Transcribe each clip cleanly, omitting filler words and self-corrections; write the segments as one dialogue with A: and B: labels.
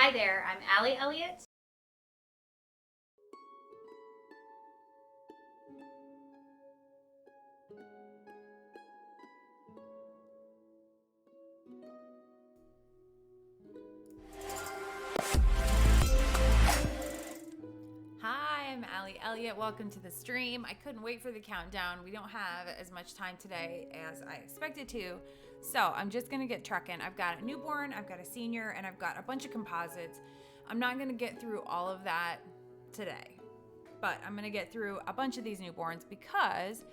A: Hi there, I'm Allie Elliott.
B: Hi, I'm Allie Elliott. Welcome to the stream. I couldn't wait for the countdown. We don't have as much time today as I expected to. So I'm just going to get trucking. I've got a newborn, I've got a senior, and I've got a bunch of composites. I'm not going to get through all of that today, but I'm going to get through a bunch of these newborns because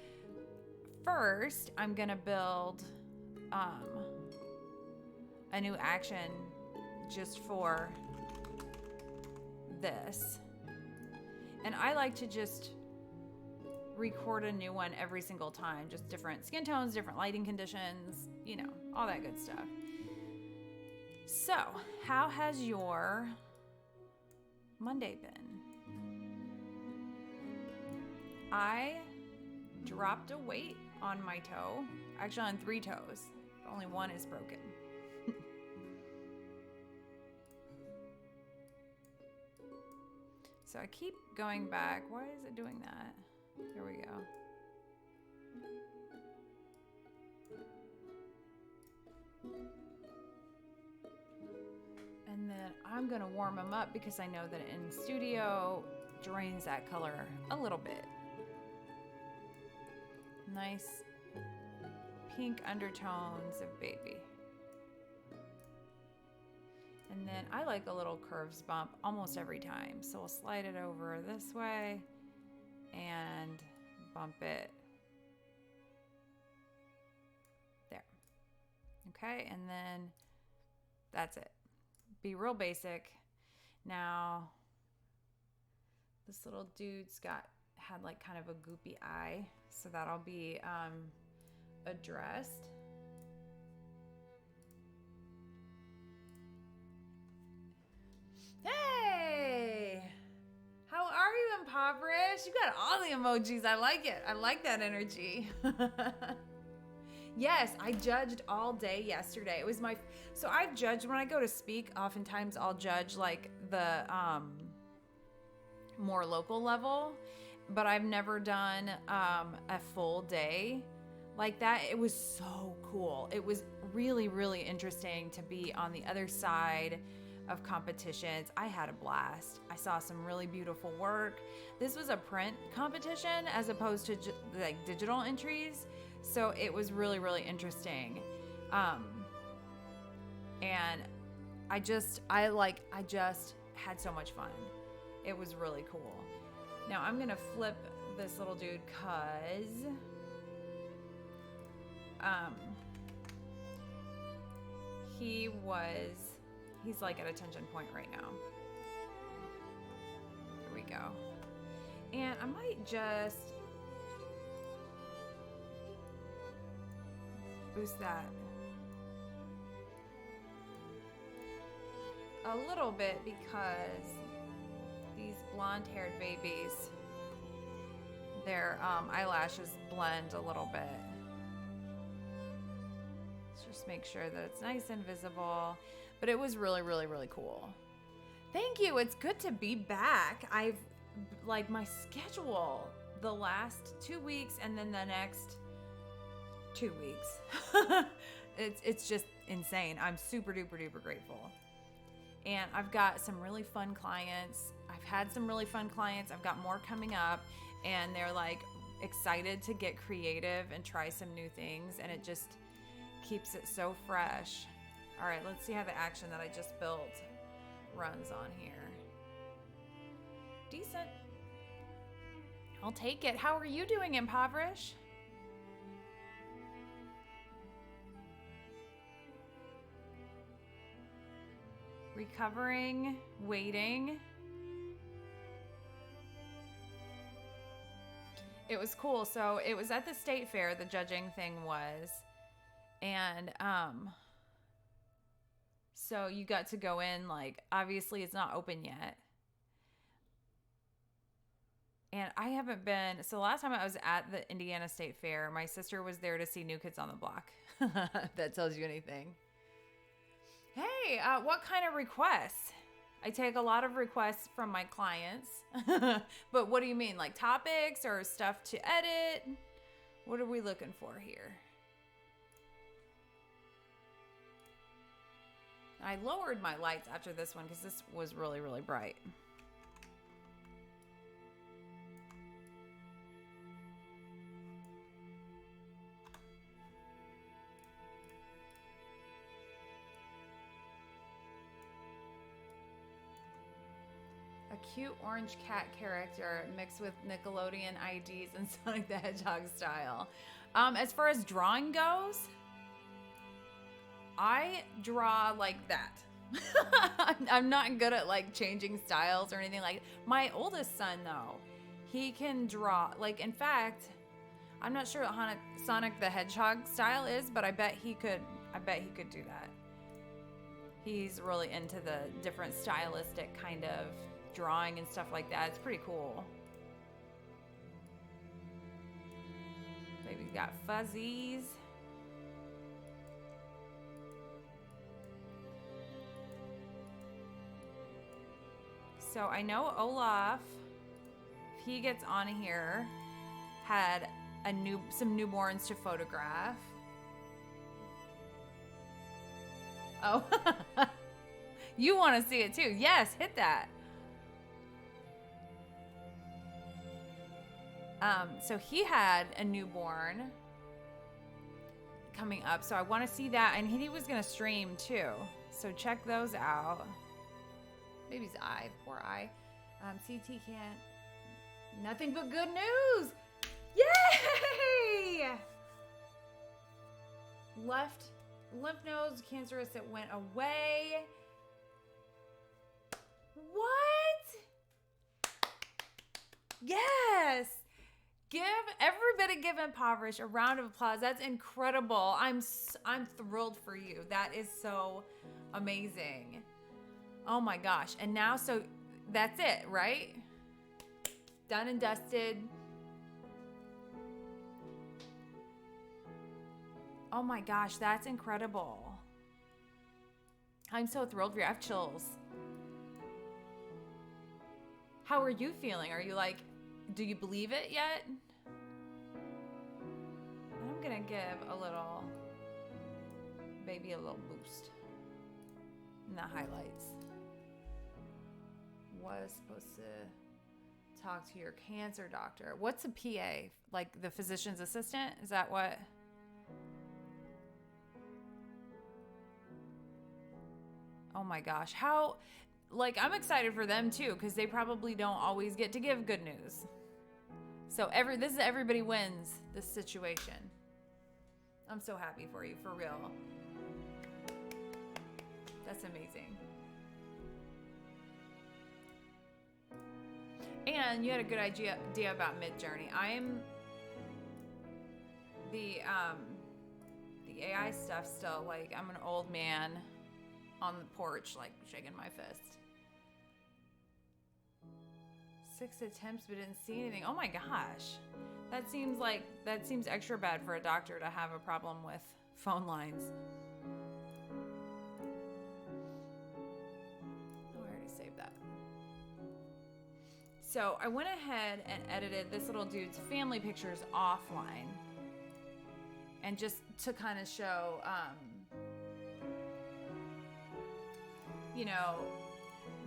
B: first I'm going to build a new action just for this. And I like to just record a new one every single time, just different skin tones, different lighting conditions, you know, all that good stuff. So, how has your Monday been? I dropped a weight on my toe, actually on 3 toes. Only one is broken. So I keep going back. Why is it doing that? Here we go. And then I'm gonna warm them up because I know that in studio drains that color a little bit. Nice pink undertones of baby. And then I like a little curves bump almost every time. So we'll slide it over this way and bump it there. Okay, and then that's it. Be real basic. Now, this little dude's had like kind of a goopy eye, so that'll be addressed. Hey! How are you, Impoverished? You got all the emojis. I like it. I like that energy. Yes, I judged all day yesterday. It was so I've judged when I go to speak. Oftentimes I'll judge like the more local level, but I've never done a full day like that. It was so cool. It was really, really interesting to be on the other side of competitions. I had a blast. I saw some really beautiful work. This was a print competition as opposed to like digital entries. So it was really, really interesting. And I just had so much fun. It was really cool. Now I'm gonna flip this little dude cause he's like at a tension point right now. Here we go. And I might just boost that a little bit because these blonde-haired babies, their eyelashes blend a little bit. Let's just make sure that it's nice and visible. But it was really, really, really cool. Thank you. It's good to be back. I've like my schedule the last 2 weeks and then the next 2 weeks. It's just insane. I'm super duper duper grateful. And I've got some really fun clients. I've had some really fun clients. I've got more coming up, and they're like excited to get creative and try some new things, and it just keeps it so fresh. All right, let's see how the action that I just built runs on here. Decent. I'll take it. How are you doing, Impoverish? Recovering, waiting. It was cool. So it was at the state fair, the judging thing was. And so you got to go in, like, obviously it's not open yet. And I haven't been, so the last time I was at the Indiana State Fair, my sister was there to see New Kids on the Block. If that tells you anything. Hey, what kind of requests? I take a lot of requests from my clients. But what do you mean? Like topics or stuff to edit? What are we looking for here? I lowered my lights after this one because this was really, really bright. A cute orange cat character mixed with Nickelodeon IDs and Sonic the Hedgehog style. As far as drawing goes, I draw like that. I'm not good at like changing styles or anything like that. My oldest son though, he can draw. Like in fact, I'm not sure what Sonic the Hedgehog style is, but I bet he could do that. He's really into the different stylistic kind of drawing and stuff like that. It's pretty cool. Baby's got fuzzies. So I know Olaf, if he gets on here, had some newborns to photograph. Oh, you want to see it too? Yes, hit that. So he had a newborn coming up, so I want to see that, and he was going to stream too, so check those out. Baby's eye, poor eye. CT can't. Nothing but good news. Yay! Left lymph nodes cancerous, it went away. What? Yes. Give Impoverished a round of applause. That's incredible. I'm thrilled for you. That is so amazing. Oh my gosh. And now, so that's it, right? Done and dusted. Oh my gosh, that's incredible. I'm so thrilled for you. I have chills. How are you feeling? Are you like, do you believe it yet? I'm gonna give baby a little boost in the highlights. Was supposed to talk to your cancer doctor. What's a PA? Like the physician's assistant? Is that what? Oh my gosh. How, like, I'm excited for them too, because they probably don't always get to give good news. So this is everybody wins this situation. I'm so happy for you, for real. That's amazing. And you had a good idea about Midjourney. I'm the AI stuff still, like, I'm an old man on the porch, like, shaking my fist. 6 attempts but didn't see anything. Oh my gosh. That seems extra bad for a doctor to have a problem with phone lines. Oh, I already saved that. So I went ahead and edited this little dude's family pictures offline. And just to kind of show, you know,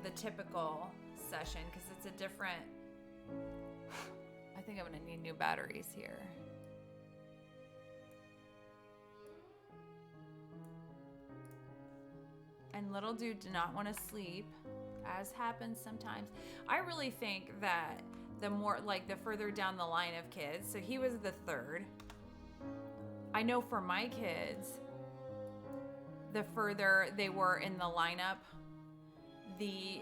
B: the typical session, because it's a different, I think I'm gonna need new batteries here. And little dude did not want to sleep, as happens sometimes. I really think that the more, like, the further down the line of kids, so he was the third. I know for my kids, the further they were in the lineup, the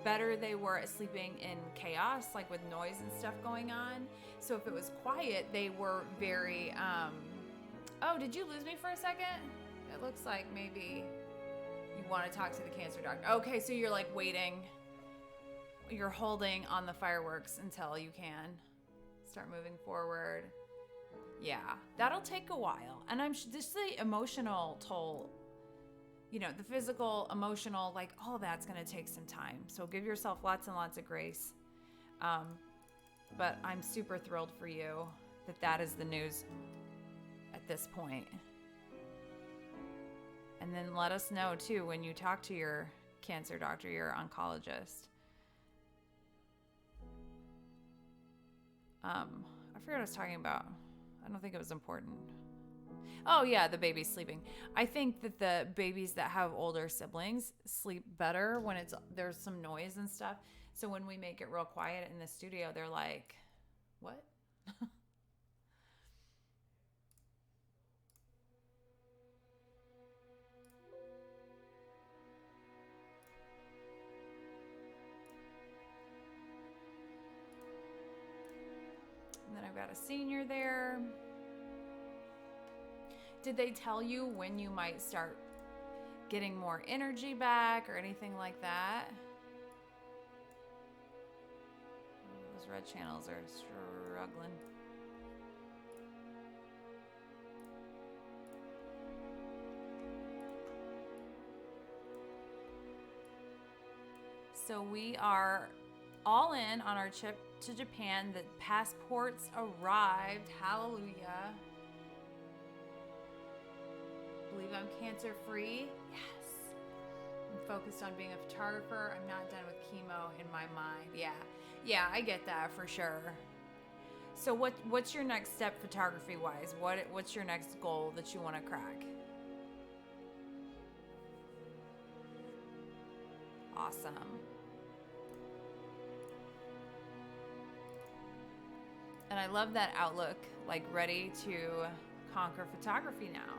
B: better they were at sleeping in chaos, like with noise and stuff going on. So if it was quiet, they were very, oh, did you lose me for a second? It looks like maybe you want to talk to the cancer doctor. Okay, so you're like waiting. You're holding on the fireworks until you can start moving forward. Yeah, that'll take a while. And just the emotional toll the physical, emotional, like all of that's going to take some time. So give yourself lots and lots of grace. But I'm super thrilled for you that is the news at this point. And then let us know too when you talk to your cancer doctor, your oncologist. I forgot what I was talking about. I don't think it was important. Oh yeah, the baby's sleeping. I think that the babies that have older siblings sleep better when there's some noise and stuff. So when we make it real quiet in the studio, they're like, what? And then I've got a senior there. Did they tell you when you might start getting more energy back or anything like that? Those red channels are struggling. So we are all in on our trip to Japan. The passports arrived. Hallelujah. Believe I'm cancer free? Yes. I'm focused on being a photographer. I'm not done with chemo in my mind. Yeah, I get that for sure. So what's your next step photography wise? What's your next goal that you want to crack? Awesome. And I love that outlook, like ready to conquer photography now.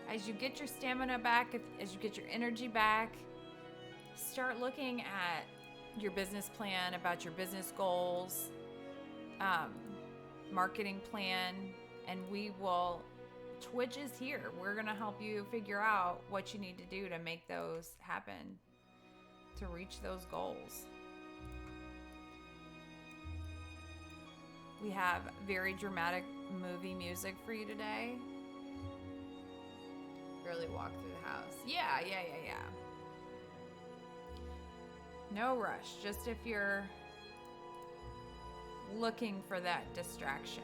B: As you get your stamina back, as you get your energy back, start looking at your business plan, about your business goals, marketing plan, and Twitch is here. We're going to help you figure out what you need to do to make those happen, to reach those goals. We have very dramatic movie music for you today. Barely walk through the house. Yeah. No rush, just if you're looking for that distraction.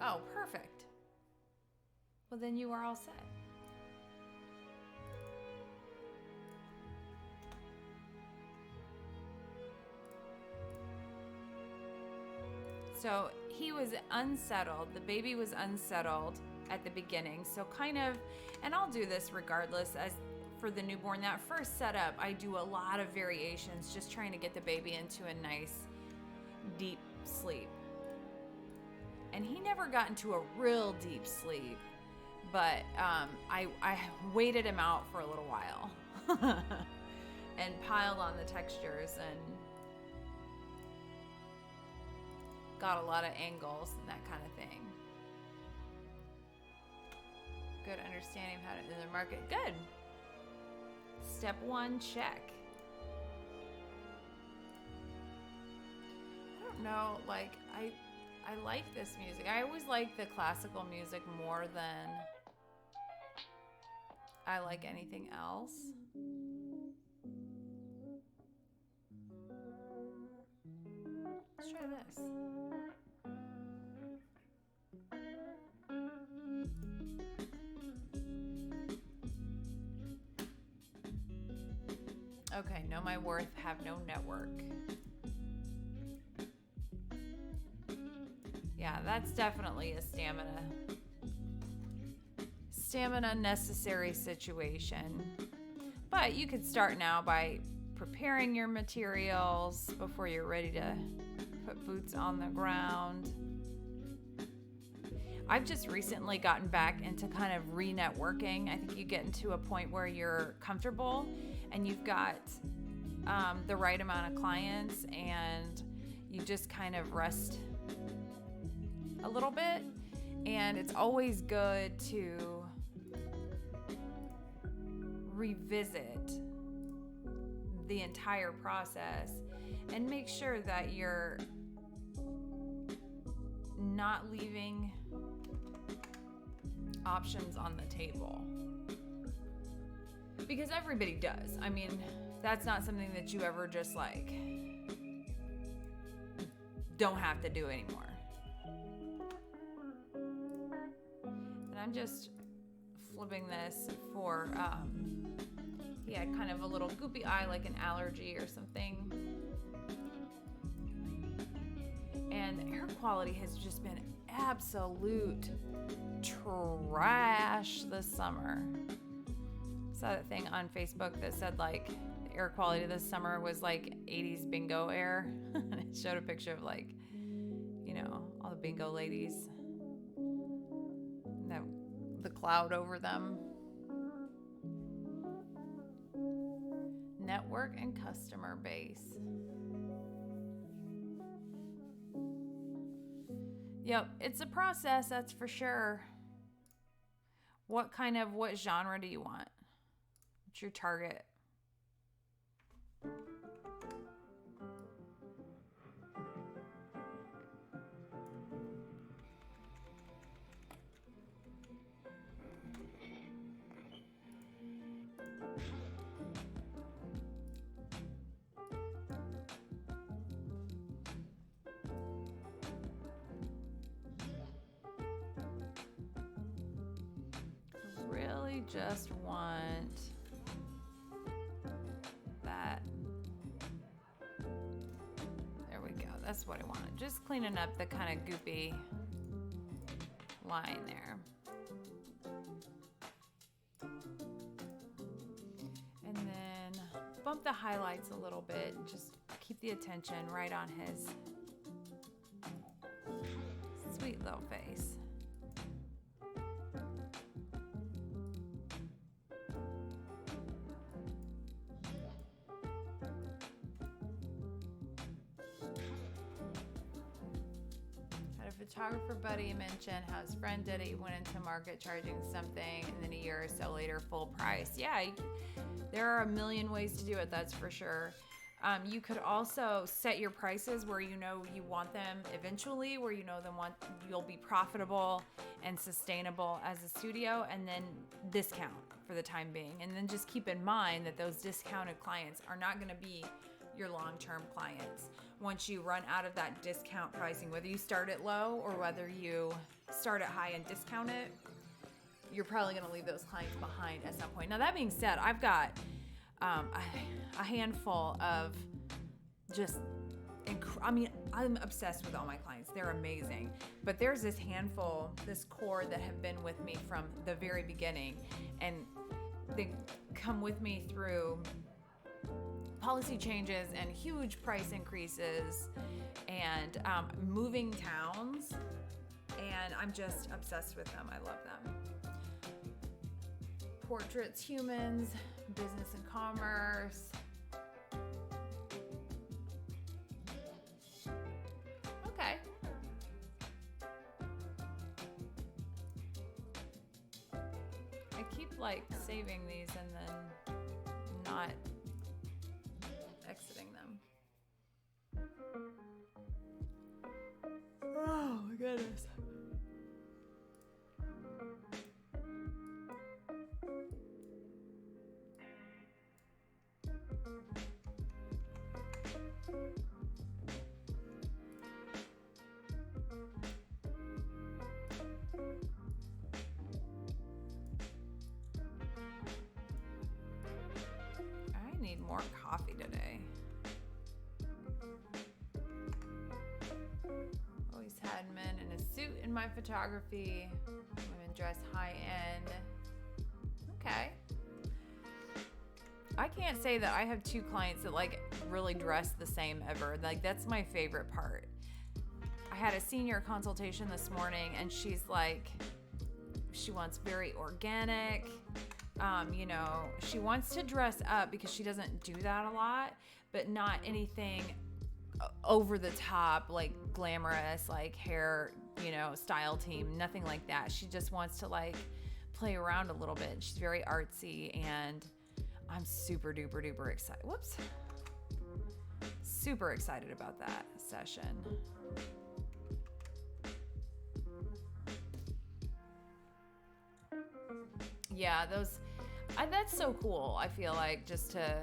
B: Oh, perfect. Well, then you are all set. So he was unsettled. The baby was unsettled at the beginning. So kind of, and I'll do this regardless, as for the newborn, that first setup, I do a lot of variations, just trying to get the baby into a nice, deep sleep. And he never got into a real deep sleep, but I waited him out for a little while and piled on the textures and got a lot of angles and that kind of thing. Good understanding of how to enter the market. Good. Step 1, check. I don't know, like I like this music. I always like the classical music more than I like anything else. Let's try this. Okay, know my worth, have no network. Yeah, that's definitely a stamina necessary situation. But you could start now by preparing your materials before you're ready to put boots on the ground. I've just recently gotten back into kind of re-networking. I think you get into a point where you're comfortable and you've got the right amount of clients and you just kind of rest a little bit And it's always good to revisit the entire process and make sure that you're not leaving options on the table. Because everybody does. I mean, that's not something that you ever just like don't have to do anymore. And I'm just flipping this for, he had kind of a little goopy eye, like an allergy or something. And the air quality has just been absolute trash this summer. Saw that thing on Facebook that said like the air quality this summer was like 80s bingo air. And it showed a picture of like, you know, all the bingo ladies. And the cloud over them. Network and customer base. Yep, it's a process, that's for sure. What genre do you want? What's your target? Really just want that. There we go. That's what I wanted. Just cleaning up the kind of goopy line there. And then bump the highlights a little bit and just keep the attention right on his sweet little face. Photographer buddy mentioned how his friend did it. He went into market charging something, and then a year or so later, full price. Yeah, there are a million ways to do it, that's for sure. You could also set your prices where you know you want them eventually, where you know you'll be profitable and sustainable as a studio, and then discount for the time being. And then just keep in mind that those discounted clients are not going to be your long-term clients. Once you run out of that discount pricing, whether you start it low or whether you start it high and discount it, you're probably going to leave those clients behind at some point. Now, that being said, I've got a handful of just, I'm obsessed with all my clients. They're amazing. But there's this handful, this core that have been with me from the very beginning. And they come with me through policy changes and huge price increases and moving towns, and I'm just obsessed with them. I love them. Portraits, humans, business and commerce. Okay. I keep like saving these and then not exiting them. Oh my goodness. I need more coffee today. Always had men in a suit in my photography. Women dress high end. Okay. I can't say that I have two clients that like really dress the same ever. Like that's my favorite part. I had a senior consultation this morning and she's like, she wants very organic. She wants to dress up because she doesn't do that a lot, but not anything over the top, like glamorous, like hair, style team, nothing like that. She just wants to like play around a little bit. She's very artsy, and I'm super duper duper excited. Whoops. Super excited about that session. Yeah, that's so cool. I feel like just to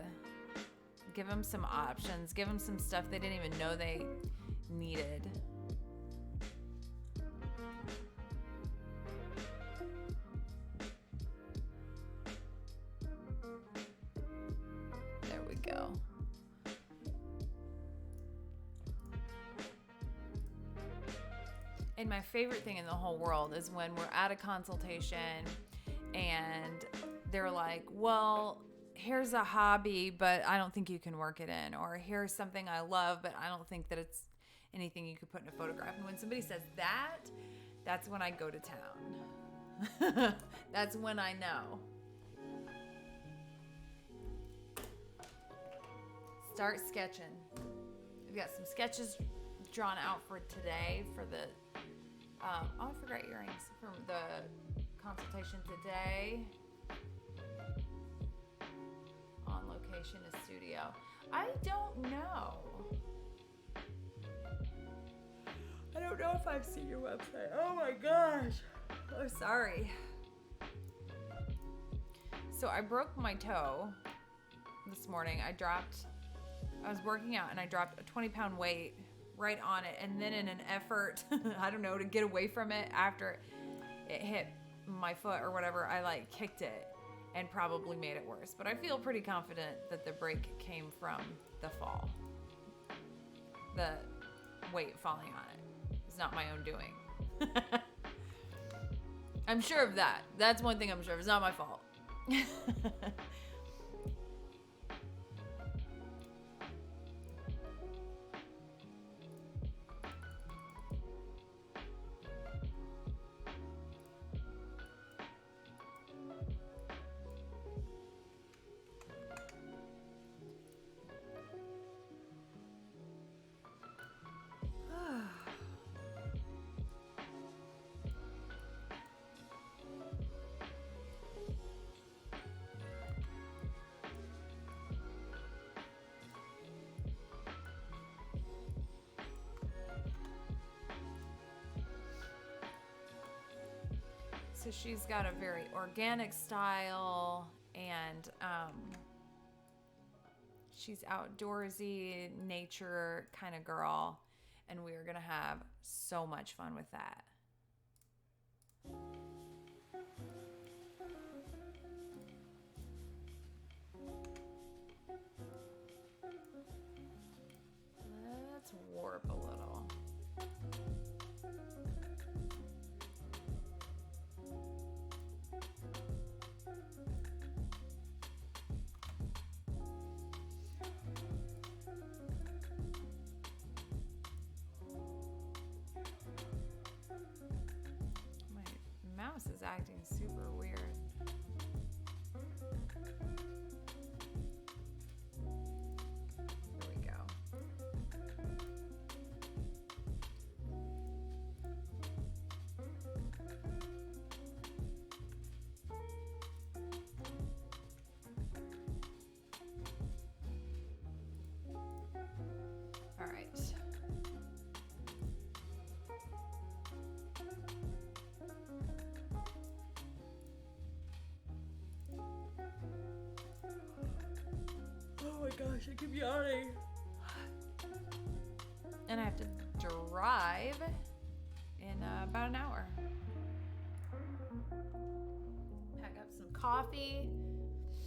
B: give them some options, give them some stuff they didn't even know they needed. There we go. And my favorite thing in the whole world is when we're at a consultation and they're like, well, here's a hobby, but I don't think you can work it in. Or here's something I love, but I don't think that it's anything you could put in a photograph. And when somebody says that, that's when I go to town. That's when I know. Start sketching. We've got some sketches drawn out for today for the, I forgot earrings from the consultation today. On location is studio. I don't know. I don't know if I've seen your website. Oh my gosh. Oh, sorry. So I broke my toe this morning. I was working out and I dropped a 20-pound weight right on it. And then in an effort, I don't know, to get away from it after it hit my foot or whatever, I like kicked it and probably made it worse. But I feel pretty confident that the break came from the fall. The weight falling on it. It's not my own doing. I'm sure of that. That's one thing I'm sure of. It's not my fault. So she's got a very organic style, and she's outdoorsy, nature kind of girl, and we are gonna have so much fun with that. Let's warp a little. Mouse is acting super weird. There we go. All right. Oh my gosh, I keep yawning. And I have to drive in about an hour. Pack up some coffee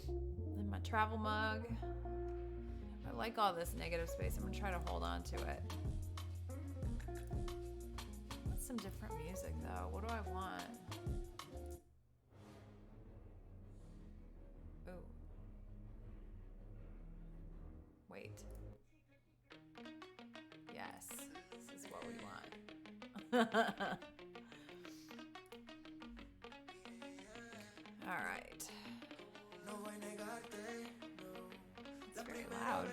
B: in my travel mug. I like all this negative space. I'm gonna try to hold on to it. What's some different music though? What do I want? Wait. Yes, this is what we want. All right. It's very loud.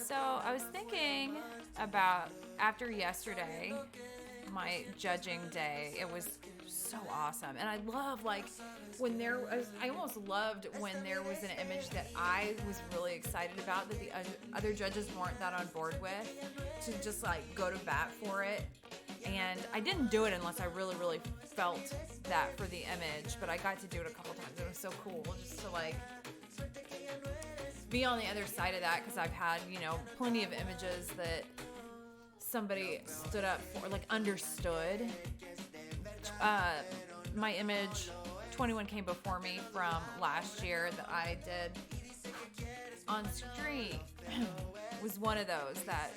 B: So I was thinking about after yesterday, my judging day. It was so awesome, and I love like when there was. I almost loved when there was an image that I was really excited about that the other judges weren't that on board with, to just like go to bat for it. And I didn't do it unless I really, really felt that for the image, but I got to do it a couple times. It was so cool just to like be on the other side of that, because I've had, you know, plenty of images that somebody stood up for, like understood. My image, 21 Came Before Me from last year that I did on stream was one of those that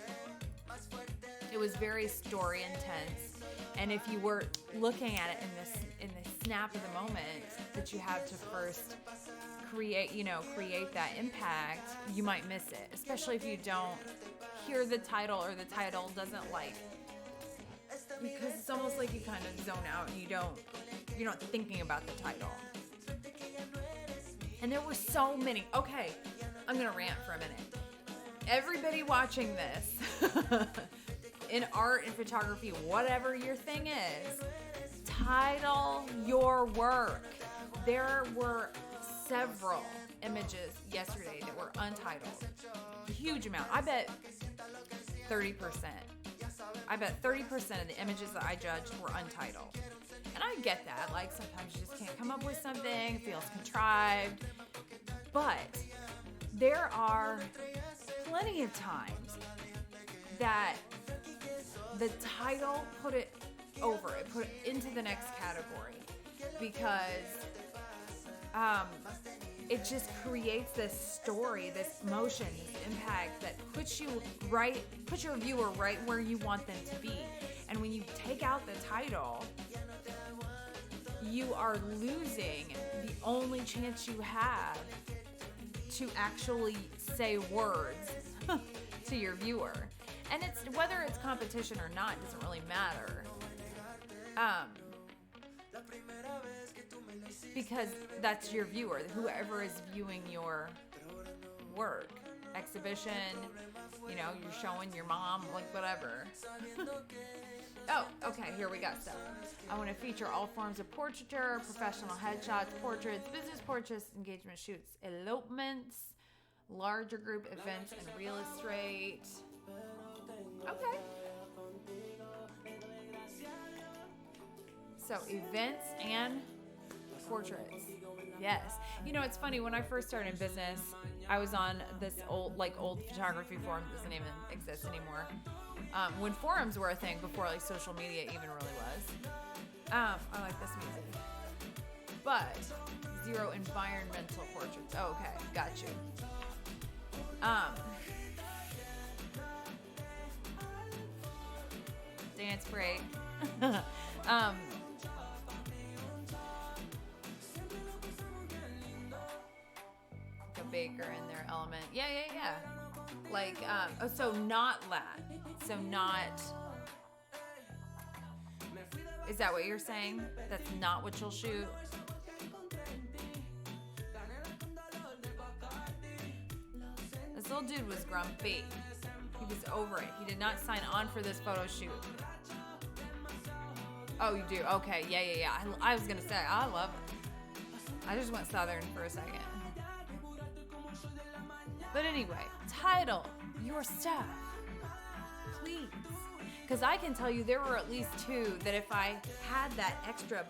B: it was very story intense. And if you were looking at it in the snap of the moment that you have to first create that impact, you might miss it, especially if you don't hear the title or the title doesn't like, because it's almost like you kind of zone out and you're not thinking about the title. And there were so many. Okay, I'm gonna rant for a minute. Everybody watching this in art and photography, whatever your thing is, title your work. There were several images yesterday that were untitled. A huge amount. I bet 30%. I bet 30% of the images that I judged were untitled. And I get that. Like, sometimes you just can't come up with something. It feels contrived. But there are plenty of times that the title put it into the next category, because it just creates this story, this motion, this impact that puts your viewer right where you want them to be. And when you take out the title, you are losing the only chance you have to actually say words to your viewer. And it's whether it's competition or not doesn't really matter. Because that's your viewer, whoever is viewing your work, exhibition, you know, you're showing your mom, like whatever. Oh, okay, here we got stuff. I want to feature all forms of portraiture, professional headshots, portraits, business portraits, engagement shoots, elopements, larger group events, and real estate. Okay. So events and portraits. Yes. You know, it's funny, when I first started in business, I was on this old photography forum that doesn't even exist anymore. When forums were a thing before like social media even really was. I like this music. But zero environmental portraits. Oh, okay, got you. Dance break. A baker in their element. Yeah. Like, so not that. So not. Is that what you're saying? That's not what you'll shoot? This little dude was grumpy. He was over it. He did not sign on for this photo shoot. Oh, you do? Okay, yeah. I was gonna say, I love it. I just went Southern for a second. But anyway, title your stuff, please. Because I can tell you there were at least two that if I had that extra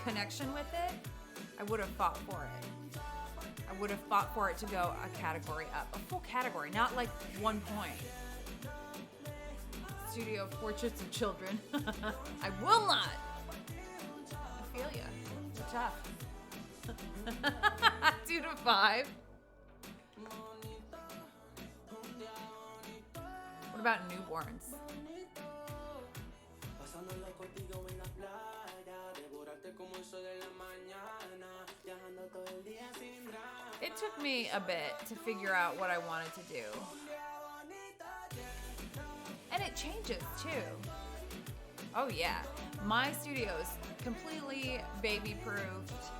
B: connection with it, I would have fought for it. I would have fought for it to go a category up, a full category, not like 1 point. Studio portraits of children. I will not. I feel ya. You're tough. 2 to 5. What about newborns? It took me a bit to figure out what I wanted to do. And it changes too. Oh yeah. My studio's completely baby-proofed.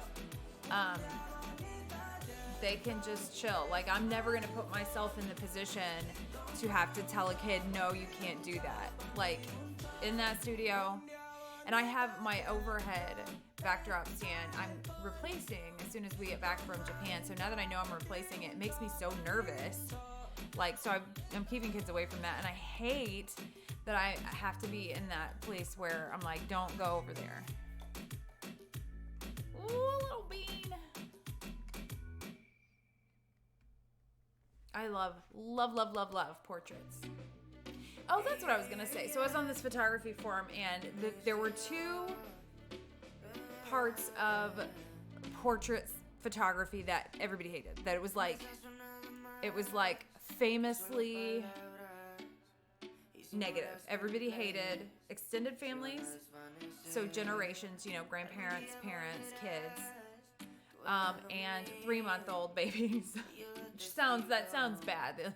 B: they can just chill. Like, I'm never going to put myself in the position to have to tell a kid, no, you can't do that. Like, in that studio, and I have my overhead backdrop stand I'm replacing as soon as we get back from Japan. So now that I know I'm replacing it, it makes me so nervous. Like, so I'm keeping kids away from that. And I hate that I have to be in that place where I'm like, don't go over there. Ooh, little bean. I love portraits. Oh, that's what I was gonna say. So I was on this photography forum, and there were two parts of portrait photography that everybody hated. That it was like famously negative. Everybody hated extended families, so generations, grandparents, parents, kids, and 3-month-old babies. That sounds bad,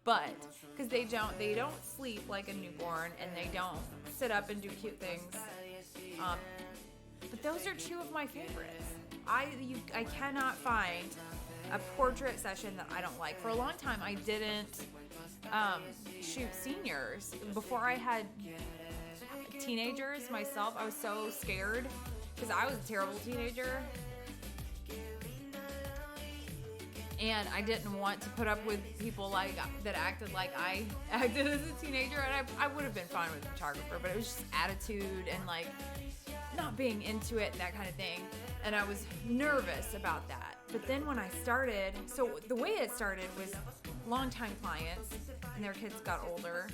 B: but because they don't sleep like a newborn, and they don't sit up and do cute things. But those are two of my favorites. I cannot find a portrait session that I don't like. For a long time, I didn't shoot seniors. Before I had teenagers myself, I was so scared because I was a terrible teenager. And I didn't want to put up with people that acted like I acted as a teenager. And I would have been fine with a photographer, but it was just attitude and like not being into it and that kind of thing. And I was nervous about that. But then when I started, so the way it started was longtime clients and their kids got older,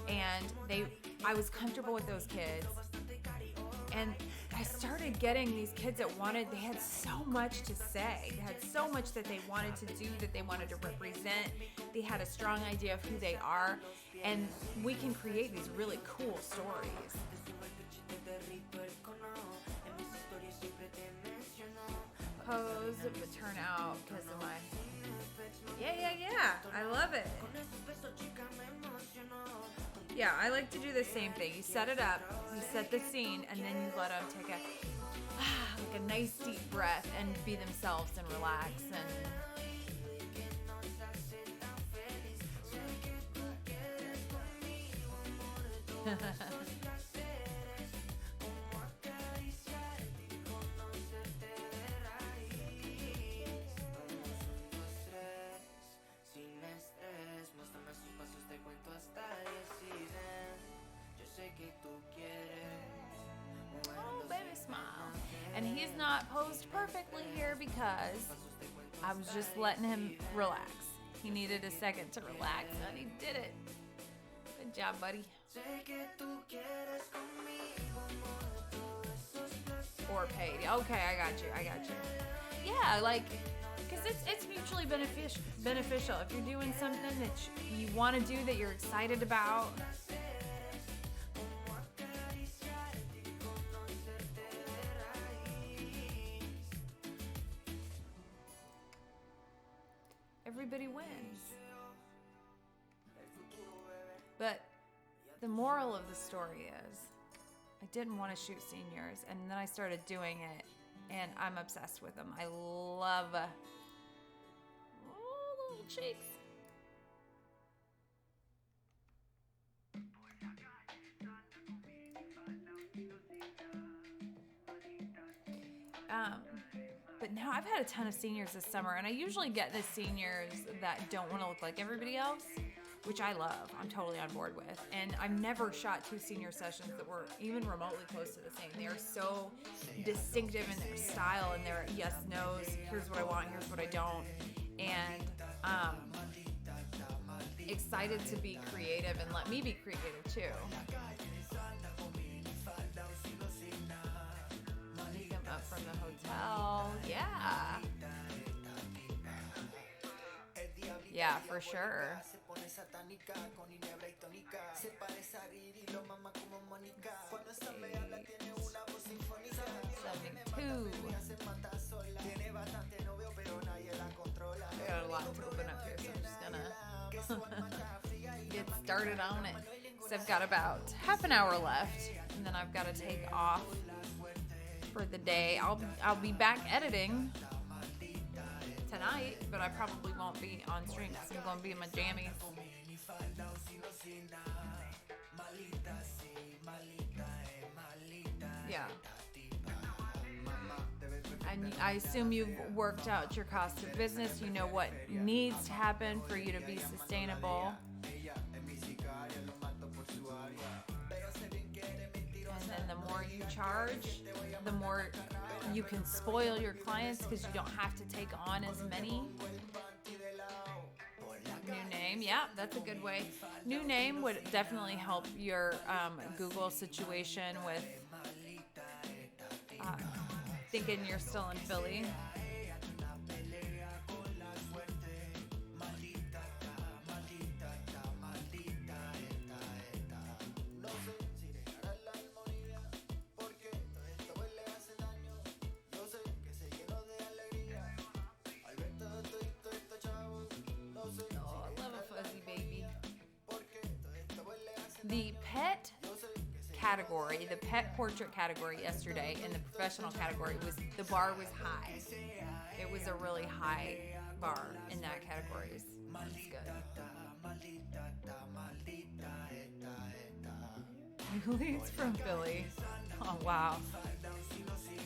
B: and I was comfortable with those kids. And I started getting these kids that they had so much to say. They had so much that they wanted to do, that they wanted to represent. They had a strong idea of who they are, and we can create these really cool stories. Pose, but turn out because of my... Yeah. I love it. Yeah, I like to do the same thing. You set it up, you set the scene, and then you let them take a nice deep breath and be themselves and relax and... Oh, baby, smile. And he's not posed perfectly here because I was just letting him relax. He needed a second to relax, and he did it. Good job, buddy. Or paid. Okay, I got you. Yeah, like, because it's mutually beneficial. If you're doing something that you want to do, that you're excited about, everybody wins. But the moral of the story is, I didn't want to shoot seniors, and then I started doing it, and I'm obsessed with them. I love little cheeks. But now I've had a ton of seniors this summer, and I usually get the seniors that don't want to look like everybody else, which I love. I'm totally on board with. And I've never shot two senior sessions that were even remotely close to the same. They are so distinctive in their style and their yes, no's, here's what I want, here's what I don't. And excited to be creative and let me be creative too. Pick them up from the hotel. Yeah. Yeah, for sure. 72. I got a lot to open up here, so I'm just gonna get started on it. So I've got about half an hour left, and then I've got to take off for the day. I'll be back editing 10 tonight, but I probably won't be on stream because I'm going to be in my jammies. Yeah. And I assume you've worked out your cost of business. You know what needs to happen for you to be sustainable. And then the more you charge, the more you can spoil your clients because you don't have to take on as many. New name, yeah, that's a good way. New name would definitely help your Google situation with thinking you're still in Philly. The pet category, the pet portrait category yesterday in the professional category the bar was high. It was a really high bar in that category. It's good. Julie's from Philly. Oh, wow.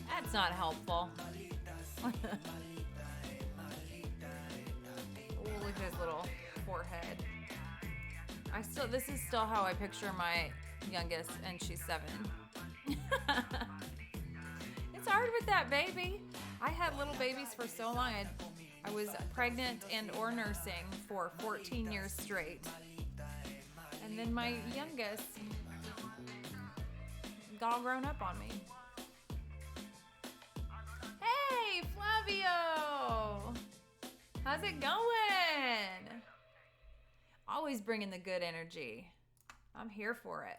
B: That's not helpful. Oh, look at his little forehead. This is still how I picture my youngest, and she's 7. It's hard with that baby. I had little babies for so long. I was pregnant and or nursing for 14 years straight. And then my youngest got all grown up on me. Hey, Flavio! How's it going? Always bringing the good energy. I'm here for it.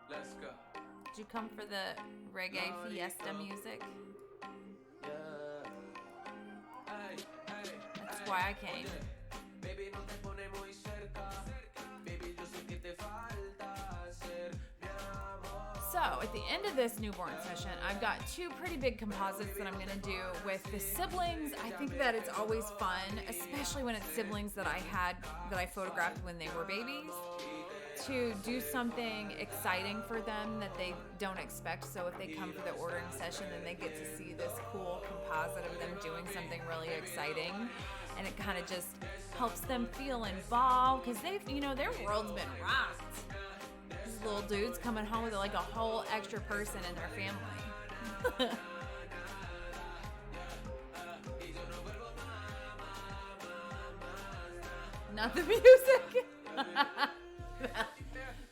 A: Let's go.
B: Did you come for the reggae fiesta music?
A: Yeah. Hey, hey,
B: That's
A: hey.
B: why I came.
A: Baby, no te pone muy cerca. Baby, yo sé que te falta ser mi amor.
B: So, at the end of this newborn session, I've got 2 pretty big composites that I'm going to do with the siblings. I think that it's always fun, especially when it's siblings that I photographed when they were babies, to do something exciting for them that they don't expect. So if they come for the ordering session, then they get to see this cool composite of them doing something really exciting. And it kind of just helps them feel involved because their world's been rocked. These little dudes coming home with like a whole extra person in their family. Not the music.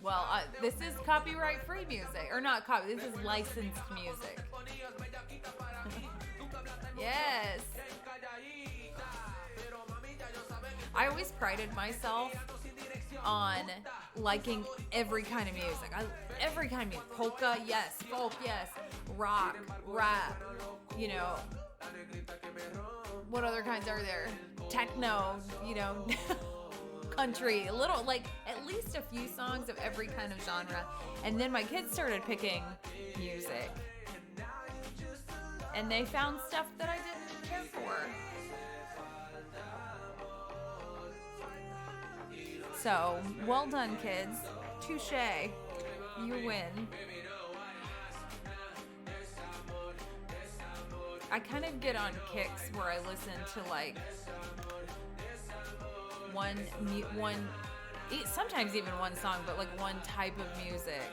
B: Well, this is copyright-free music, or not copy. This is licensed music. Yes. I always prided myself on liking every kind of music. Every kind of music. Polka, yes. Folk, yes. Rock, rap. What other kinds are there? Techno, country, a little, like at least a few songs of every kind of genre. And then my kids started picking music. And they found stuff that I didn't care for. So, well done, kids. Touche. You win. I kind of get on kicks where I listen to like sometimes even one song, but like one type of music.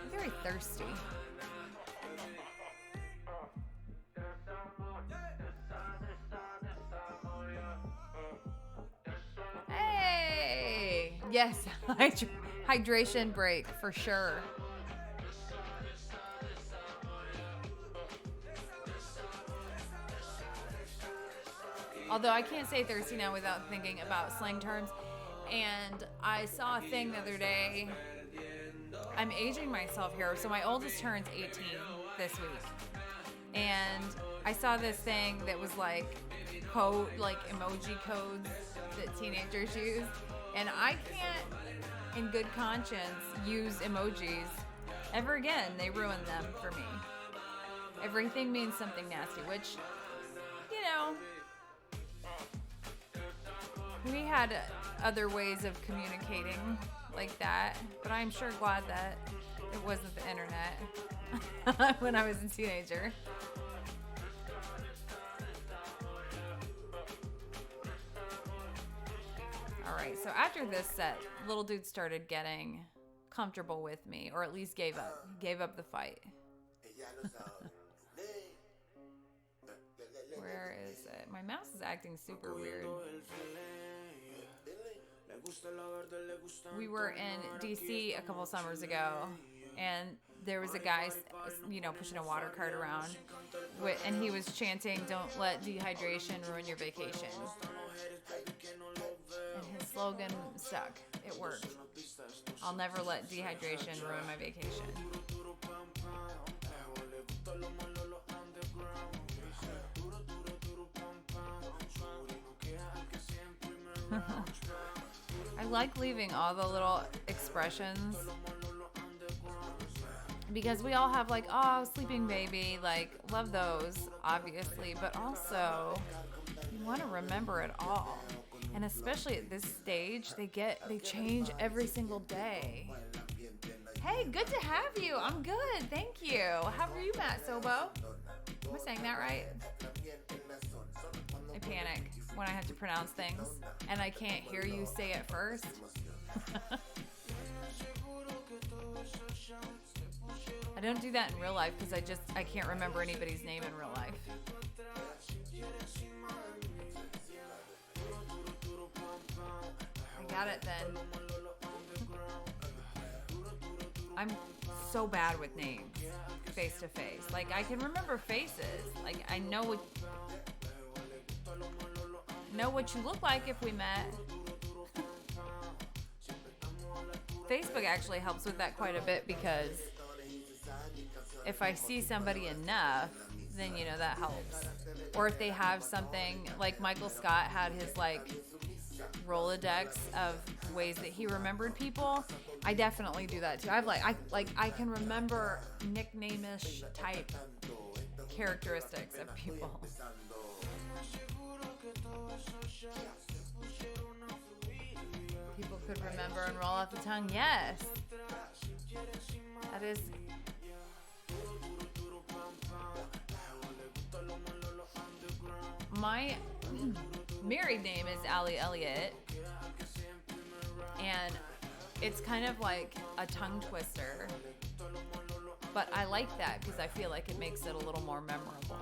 B: I'm very thirsty. Hey! Yes, hydration break for sure. Although I can't say thirsty now without thinking about slang terms. And I saw a thing the other day. I'm aging myself here. So my oldest turns 18 this week. And I saw this thing that was like emoji codes that teenagers use. And I can't, in good conscience, use emojis ever again. They ruined them for me. Everything means something nasty, which, you know, we had other ways of communicating like that, but I'm sure glad that it wasn't the internet when I was a teenager. All right, so after this set, little dude started getting comfortable with me, or at least gave up the fight. Where is it? My mouse is acting super weird. We were in DC a couple summers ago, and there was a guy, you know, pushing a water cart around, and he was chanting, "Don't let dehydration ruin your vacation." And his slogan stuck. It worked. I'll never let dehydration ruin my vacation. I like leaving all the little expressions because we all have like, oh, sleeping baby, like love those obviously, but also you want to remember it all. And especially at this stage, they change every single day. Hey, good to have you. I'm good, thank you. How are you, Matt Sobo? Am I saying that right? I panic when I have to pronounce things and I can't hear you say it first. I don't do that in real life because I can't remember anybody's name in real life. I got it then. I'm so bad with names face to face. Like I can remember faces. Like I know what you look like if we met. Facebook actually helps with that quite a bit because if I see somebody enough, then you know that helps. Or if they have something like Michael Scott had his like Rolodex of ways that he remembered people, I definitely do that too. I can remember nickname-ish type characteristics of people. People could remember and roll off the tongue. Yes. That is. My married name is Allie Elliott. And it's kind of like a tongue twister. But I like that because I feel like it makes it a little more memorable.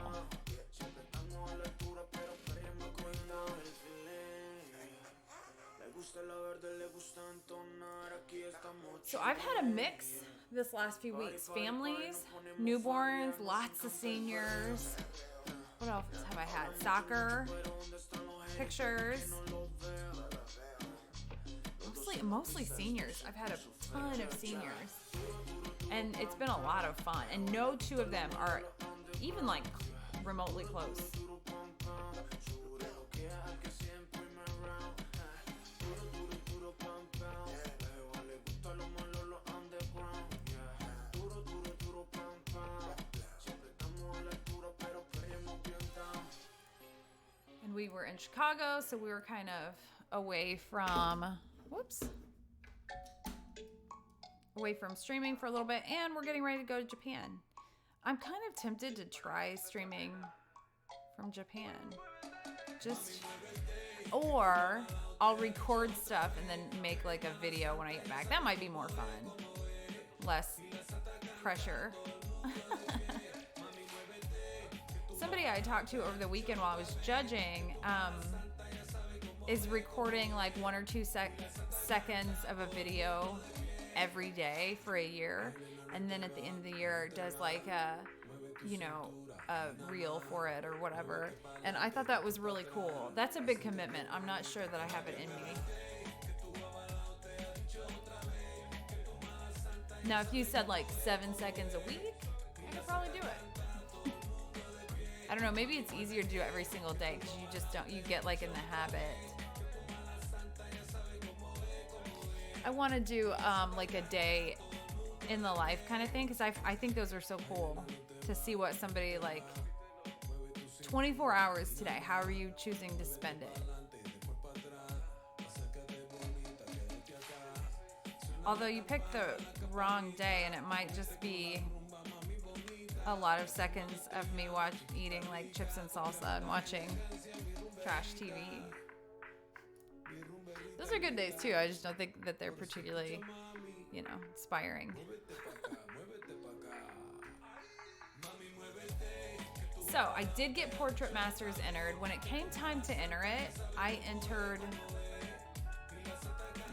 B: So I've had a mix this last few weeks. Families, newborns, lots of seniors. What else have I had? Soccer, pictures. Mostly seniors. I've had a ton of seniors. And it's been a lot of fun. And no two of them are even like remotely close. And we were in Chicago, so we were kind of away from streaming for a little bit, and we're getting ready to go to Japan. I'm kind of tempted to try streaming from Japan. Or I'll record stuff and then make like a video when I get back. That might be more fun. Less pressure. Somebody I talked to over the weekend while I was judging is recording like 1 or 2 seconds of a video every day for a year, and then at the end of the year does like a reel for it or whatever. And I thought that was really cool. That's a big commitment. I'm not sure that I have it in me. Now, if you said like 7 seconds a week, I could probably do it. I don't know, maybe it's easier to do it every single day because you get like in the habit. I want to do like a day in the life kind of thing, because I think those are so cool to see what somebody like 24 hours today, how are you choosing to spend it? Although you picked the wrong day, and it might just be a lot of seconds of me eating like chips and salsa and watching trash TV. Those are good days too. I just don't think that they're particularly, inspiring. So I did get Portrait Masters entered. When it came time to enter it, I entered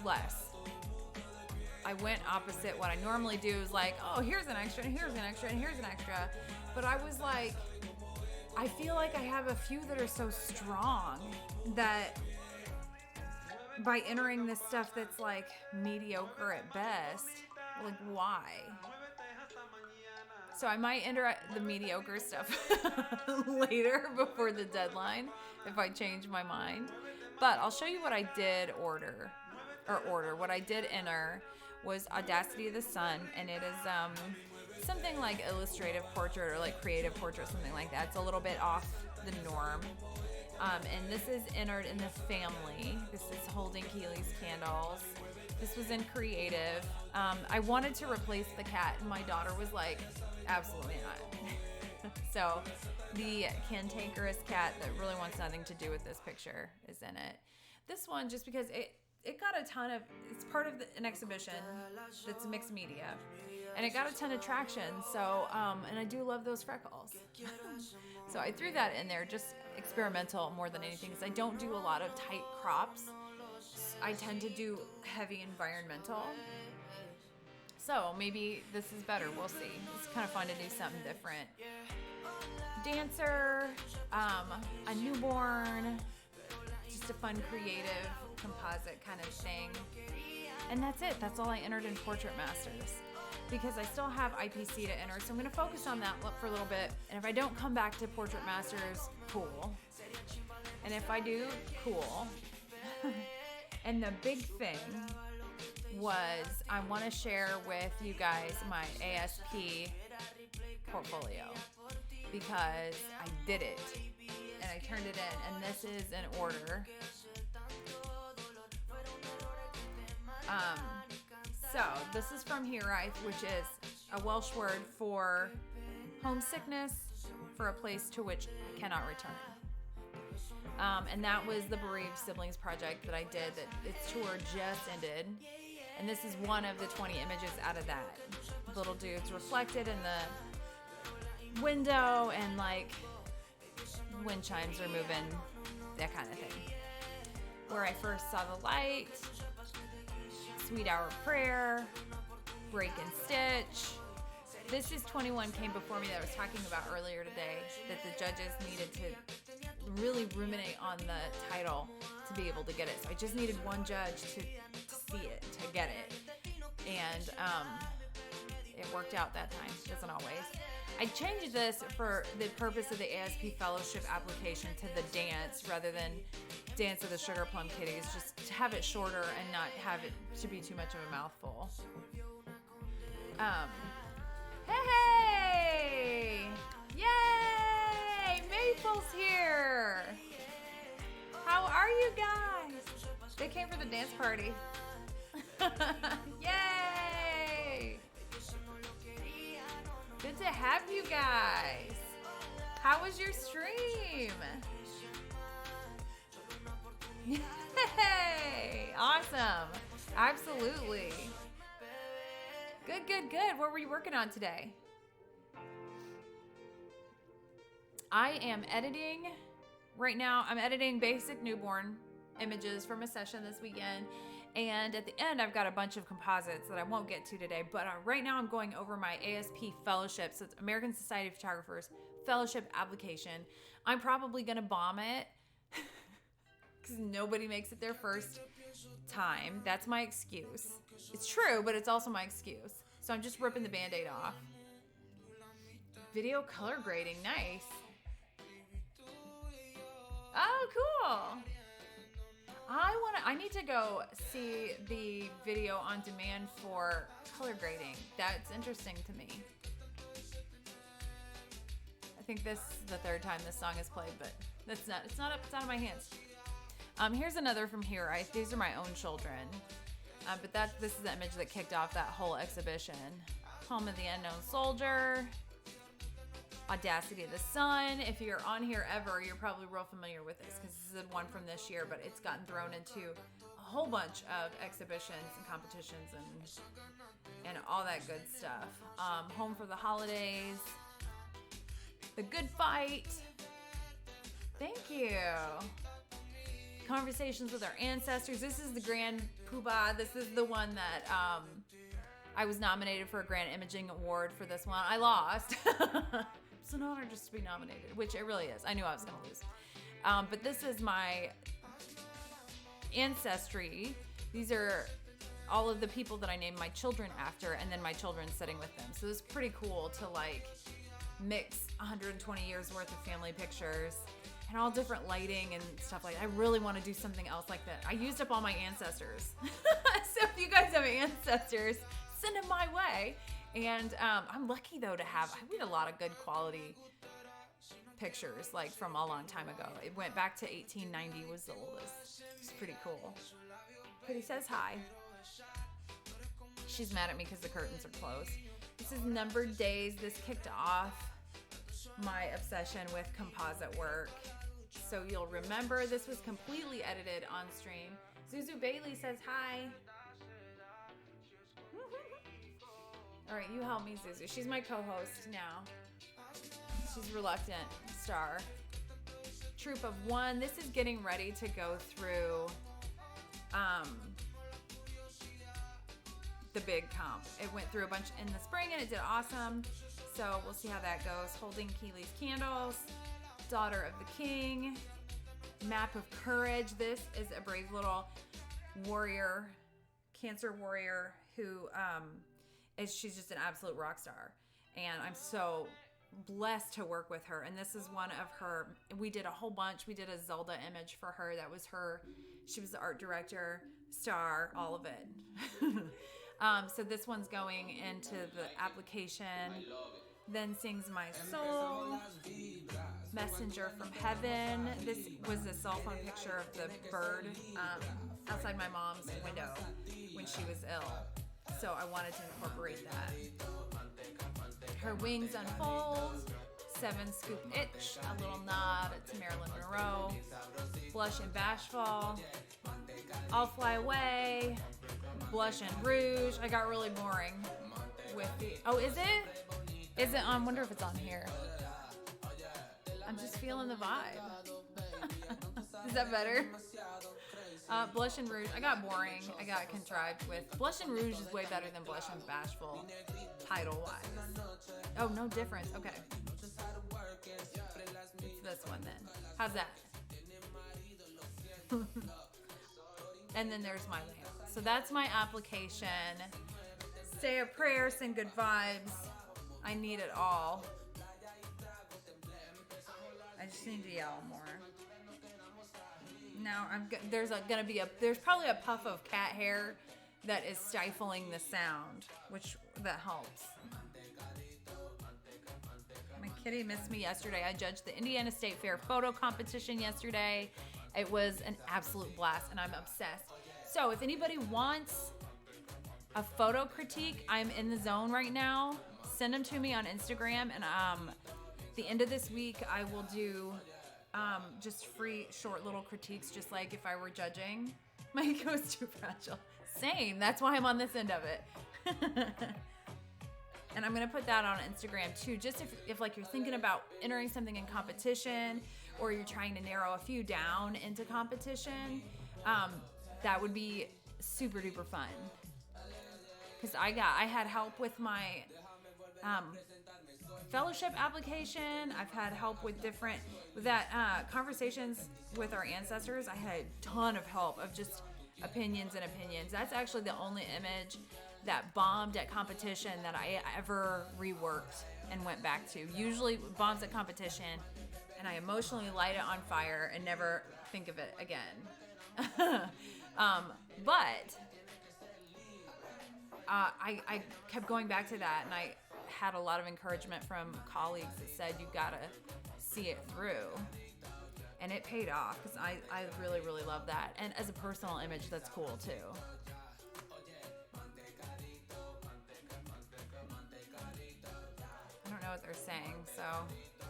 B: less. I went opposite what I normally do, is like, oh, here's an extra, and here's an extra, and here's an extra. But I was like, I feel like I have a few that are so strong that by entering this stuff that's like mediocre at best, like why? So I might enter the mediocre stuff later before the deadline if I change my mind. But I'll show you what I did order. What I did enter was Audacity of the Sun, and it is something like illustrative portrait or like creative portrait, something like that. It's a little bit off the norm. And this is entered in the family. This is Holding Keeley's Candles. This was in creative. I wanted to replace the cat, and my daughter was like, absolutely not. So the cantankerous cat that really wants nothing to do with this picture is in it. This one, just because it got a ton of, it's part of an exhibition that's mixed media, and it got a ton of traction. So, and I do love those freckles. So I threw that in there, just experimental more than anything, because I don't do a lot of tight crops. I tend to do heavy environmental. So maybe this is better. We'll see. It's kind of fun to do something different. Dancer, a newborn, just a fun, creative, composite kind of thing. And that's it. That's all I entered in Portrait Masters, because I still have IPC to enter. So I'm going to focus on that for a little bit. And if I don't come back to Portrait Masters, cool. And if I do, cool. And the big thing was I want to share with you guys my ASP portfolio, because I did it and I turned it in, and this is an order. So this is from Heraith, which is a Welsh word for homesickness, for a place to which cannot return. And that was the Bereaved Siblings project that I did, that its tour just ended. And this is one of the 20 images out of that. Little dudes reflected in the window, and like wind chimes are moving, that kind of thing. Where I first saw the light, Sweet Hour of Prayer, Break and Stitch. This is 21 Came Before Me that I was talking about earlier today, that the judges needed to really ruminate on the title to be able to get it. So I just needed one judge to see it, to get it. And it worked out that time. Doesn't always. I changed this for the purpose of the ASP Fellowship application to the dance rather than Dance of the Sugar Plum Kitties, just to have it shorter and not have it to be too much of a mouthful. Hey! Yay! Maple's here! How are you guys? They came for the dance party. Yay! Good to have you guys. How was your stream? Yay! Awesome. Absolutely. Good, good, good. What were you working on today? I am editing right now. I'm editing basic newborn images from a session this weekend. And at the end, I've got a bunch of composites that I won't get to today. But right now, I'm going over my ASP Fellowship. So it's American Society of Photographers Fellowship application. I'm probably going to bomb it because nobody makes it their first time. That's my excuse. It's true, but it's also my excuse. So I'm just ripping the Band-Aid off. Video color grading, nice. Oh, cool. I need to go see the video on demand for color grading. That's interesting to me. I think this is the third time this song is played, but it's out of my hands. Here's another from Here. These are my own children. But this is the image that kicked off that whole exhibition. Home of the Unknown Soldier. Audacity of the Sun. If you're on here ever, you're probably real familiar with this because this is one from this year, but it's gotten thrown into a whole bunch of exhibitions and competitions and all that good stuff. Home for the Holidays. The Good Fight. Thank you. Conversations with Our Ancestors. This is the Grand Poobah. This is the one that I was nominated for a Grand Imaging Award for this one. I lost. It's an honor just to be nominated, which it really is. I knew I was going to lose. But this is my ancestry. These are all of the people that I named my children after, and then my children sitting with them. So it's pretty cool to like mix 120 years worth of family pictures and all different lighting and stuff like that. I really want to do something else like that. I used up all my ancestors. So if you guys have ancestors, send them my way. And I'm lucky though I had a lot of good quality pictures like from a long time ago. It went back to 1890 was the oldest. It's pretty cool. But he says hi. She's mad at me because the curtains are closed. This is Numbered Days. This kicked off my obsession with composite work. So you'll remember this was completely edited on stream. Zuzu Bailey says hi. All right, you help me, Zuzu. She's my co-host now. She's reluctant star. Troop of One. This is getting ready to go through the big comp. It went through a bunch in the spring and it did awesome. So we'll see how that goes. Holding Keeley's Candles. Daughter of the King. Map of Courage. This is a brave little warrior, cancer warrior who she's just an absolute rock star. And I'm so blessed to work with her. And this is one of her, we did a whole bunch. We did a Zelda image for her. That was her. She was the art director, star, all of it. So this one's going into the application. Then Sings My Soul. Messenger from Heaven. This was a cell phone picture of the bird outside my mom's window when she was ill. So I wanted to incorporate that. Her Wings Unfold. 7 Scoop Itch. A little nod to Marilyn Monroe. Blush and Bashful. I'll Fly Away. Blush and Rouge. I got really boring with the... Oh, is it? Is it on? I wonder if it's on here. I'm just feeling the vibe. Is that better? Blush and Rouge. I got boring. I got contrived with... Blush and Rouge is way better than Blush and Bashful, title-wise. Oh, no difference. Okay. It's this one then. How's that? And then there's my lamp. So that's my application. Say a prayer, send good vibes. I need it all. I just need to yell more. Now there's probably a puff of cat hair that is stifling the sound, that helps. My kitty missed me yesterday. I judged the Indiana State Fair photo competition yesterday. It was an absolute blast, and I'm obsessed. So if anybody wants a photo critique, I'm in the zone right now. Send them to me on Instagram, and the end of this week I will do just free short little critiques, just like if I were judging. My ego is too fragile. Same. That's why I'm on this end of it. And I'm gonna put that on Instagram too, just if like you're thinking about entering something in competition, or you're trying to narrow a few down into competition. That would be super duper fun. Because I had help with my fellowship application. I've had help with conversations with our ancestors. I had a ton of help of just opinions. That's actually the only image that bombed at competition that I ever reworked and went back to. Usually bombs at competition and I emotionally light it on fire and never think of it again. But I kept going back to that, and I had a lot of encouragement from colleagues that said you gotta see it through. And it paid off because I really, really love that. And as a personal image, that's cool too. I don't know what they're saying, so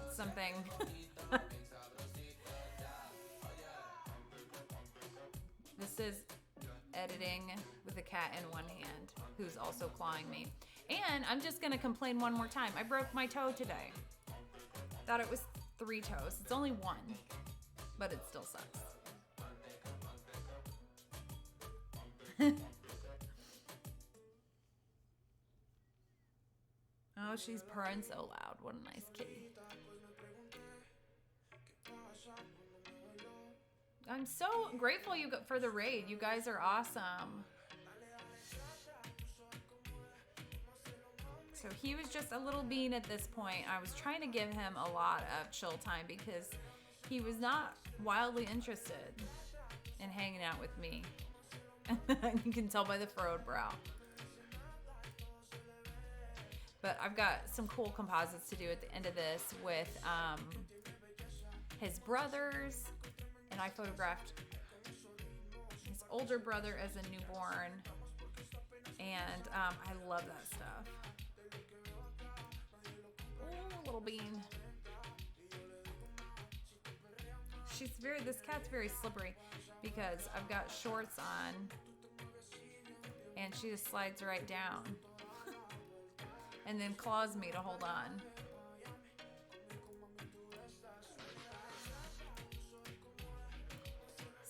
B: it's something. This is editing with a cat in one hand who's also clawing me. And I'm just gonna complain one more time. I broke my toe today. Thought it was 3 toes. It's only 1, but it still sucks. Oh, she's purring so loud. What a nice kitty. I'm so grateful for the raid. You guys are awesome. So he was just a little bean at this point. I was trying to give him a lot of chill time because he was not wildly interested in hanging out with me. You can tell by the furrowed brow. But I've got some cool composites to do at the end of this with his brothers. And I photographed his older brother as a newborn. And I love that stuff. Ooh, little bean. This cat's very slippery because I've got shorts on and she just slides right down and then claws me to hold on.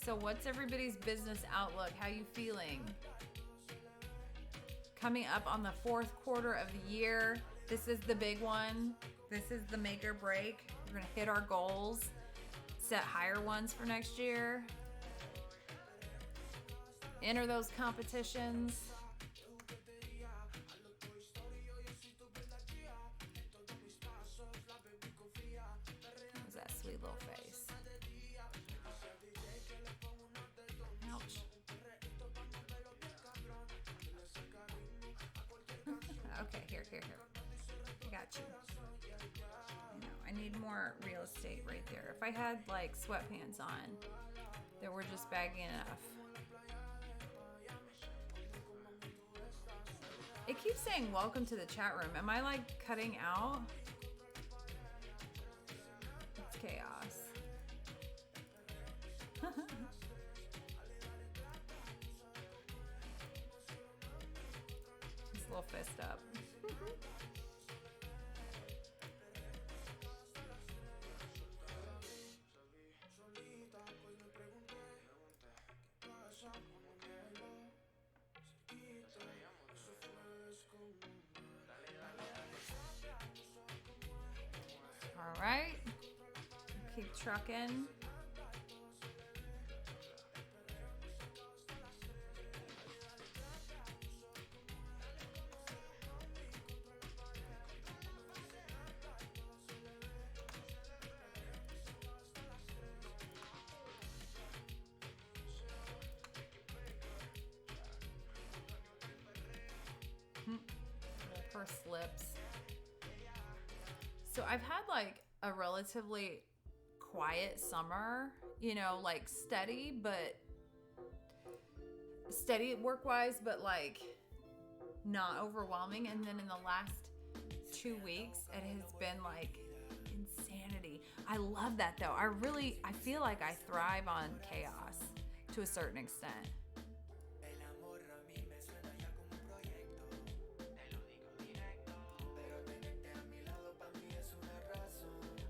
B: So what's everybody's business outlook? How you feeling? Coming up on the 4th quarter of the year, this is the big one. This is the make or break. We're gonna hit our goals, set higher ones for next year, enter those competitions. What's that sweet little face? Ouch. Okay, here. I got you. I need more real estate right there. If I had like sweatpants on that were just baggy enough. It keeps saying welcome to the chat room. Am I like cutting out? It's chaos. His little fist up. All right, keep trucking. Purse slips. So I've had like a relatively quiet summer, like steady work-wise, but like not overwhelming. And then in the last 2 weeks, it has been like insanity. I love that though. I feel like I thrive on chaos to a certain extent.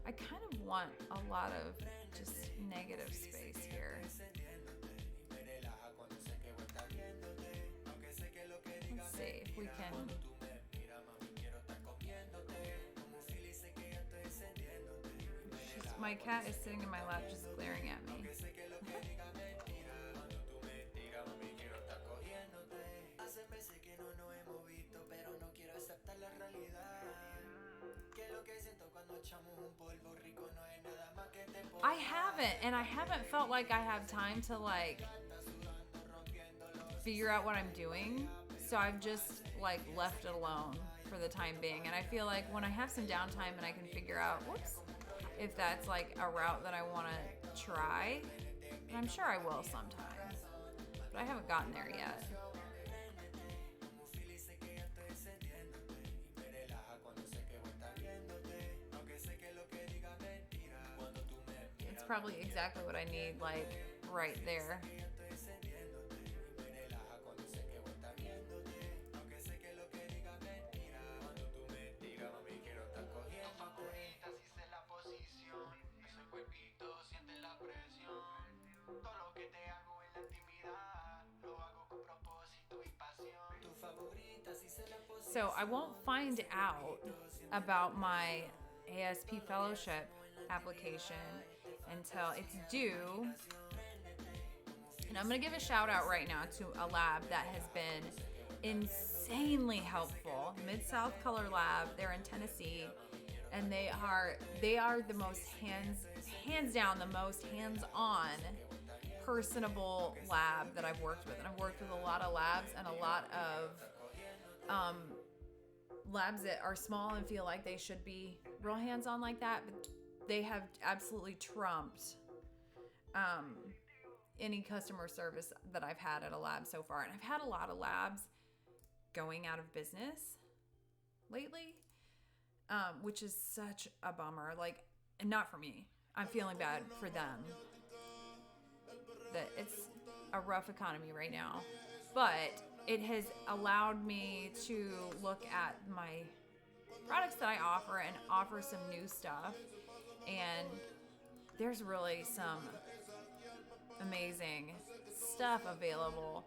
B: I kind of want a lot of just negative space here. Let's see if we can. My cat is sitting in my lap just glaring at me. I have haven't, and I haven't felt like I have time to like figure out what I'm doing. So I've just like left it alone for the time being. And I feel like when I have some downtime and I can figure out, if that's like a route that I want to try, and I'm sure I will sometimes, but I haven't gotten there yet. It's probably exactly what I need, like right there. So I won't find out about my ASP Fellowship application until it's due. And I'm going to give a shout out right now to a lab that has been insanely helpful. Mid-South Color Lab. They're in Tennessee, and they are the most hands down the most hands-on, personable lab that I've worked with. And I've worked with a lot of labs and a lot of labs that are small and feel like they should be real hands-on like that, but they have absolutely trumped any customer service that I've had at a lab so far. And I've had a lot of labs going out of business lately, which is such a bummer. Like, and not for me. I'm feeling bad for them. That it's a rough economy right now. But it has allowed me to look at my products that I offer and offer some new stuff. And there's really some amazing stuff available.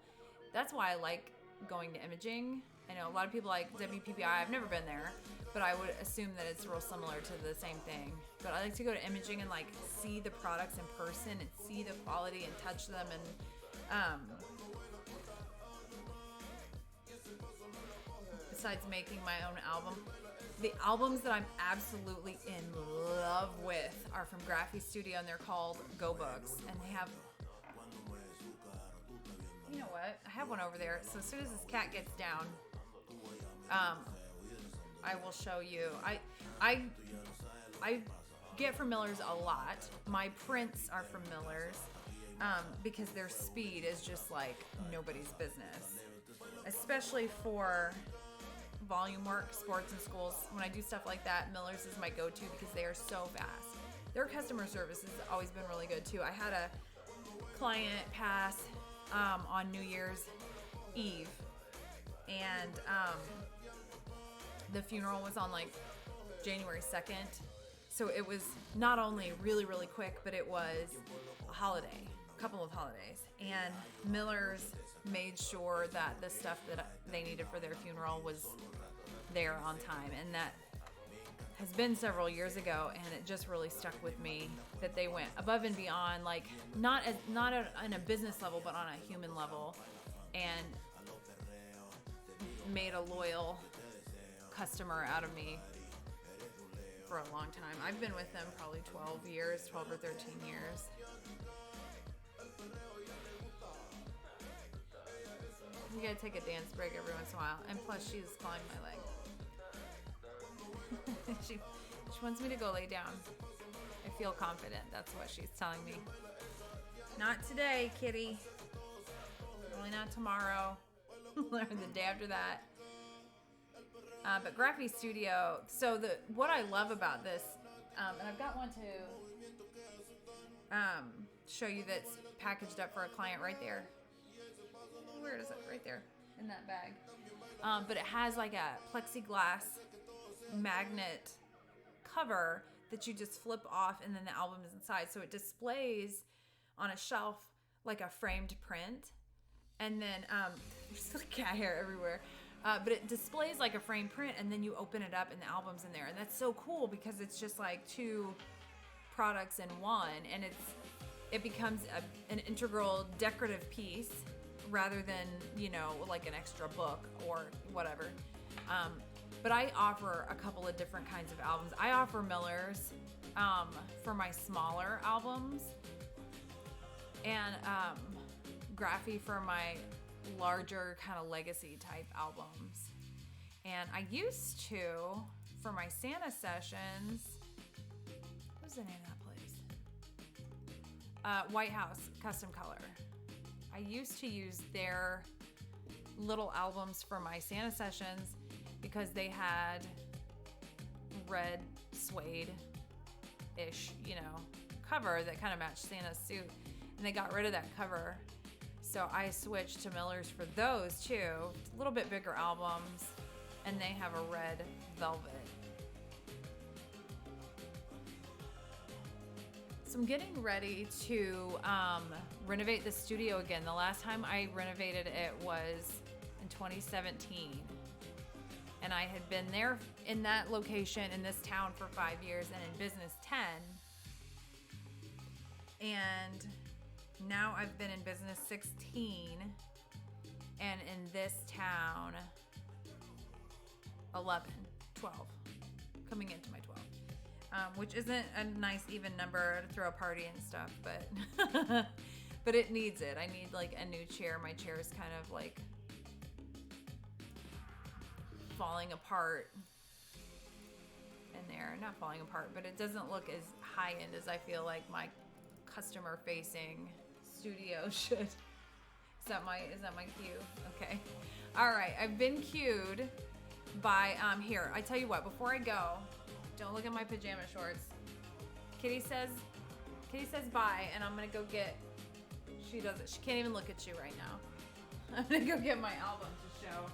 B: That's why I like going to imaging. I know a lot of people like WPPI. I've never been there, but I would assume that it's real similar to the same thing. But I like to go to imaging and like see the products in person and see the quality and touch them. And besides making my own album, the albums that I'm absolutely in love with are from Graphy Studio, and they're called Go Books. And they have, you know what? I have one over there. So as soon as this cat gets down, I will show you. I get from Miller's a lot. My prints are from Miller's because their speed is just like nobody's business, especially for volume work, sports and schools. When I do stuff like that, Miller's is my go-to because they are so fast. Their customer service has always been really good too. I had a client pass on New Year's Eve, and the funeral was on like January 2nd. So it was not only really, really quick, but it was a holiday, a couple of holidays. And Miller's made sure that the stuff that they needed for their funeral was there on time. And that has been several years ago, and it just really stuck with me that they went above and beyond, like not on a business level, but on a human level, and made a loyal customer out of me for a long time. I've been with them probably 12 or 13 years. You gotta take a dance break every once in a while. And plus, she's clawing my leg. she wants me to go lay down. I feel confident. That's what she's telling me. Not today, kitty. Probably not tomorrow. Or the day after that. But Graphy Studio. So what I love about this, and I've got one to show you that's packaged up for a client right there. Where is it? Right there in that bag. But it has like a plexiglass magnet cover that you just flip off, and then the album is inside. So it displays on a shelf like a framed print. And then there's like cat hair everywhere. But it displays like a framed print, and then you open it up and the album's in there. And that's so cool because it's just like two products in one, and it becomes an integral decorative piece rather than, you know, like an extra book or whatever. But I offer a couple of different kinds of albums. I offer Miller's for my smaller albums, and graphy for my larger kind of legacy type albums. And I used to, for my Santa sessions, what was the name of that place? White House Custom Color. I used to use their little albums for my Santa sessions because they had red suede-ish, you know, cover that kind of matched Santa's suit. And they got rid of that cover. So I switched to Miller's for those too. A little bit bigger albums. And they have a red velvet. So I'm getting ready to renovate the studio again. The last time I renovated it was in 2017. And I had been there in that location in this town for 5 years and in business 10. And now I've been in business 16 and in this town 11, 12, coming into my 12, which isn't a nice even number to throw a party and stuff, but but it needs it. I need like a new chair. My chair is kind of like falling apart in there. Not falling apart, but it doesn't look as high end as I feel like my customer facing studio should. Is that my cue? Okay. All right. I've been cued by here. I tell you what, before I go, don't look at my pajama shorts. Kitty says bye, and I'm gonna go get, she can't even look at you right now. I'm gonna go get my album to show.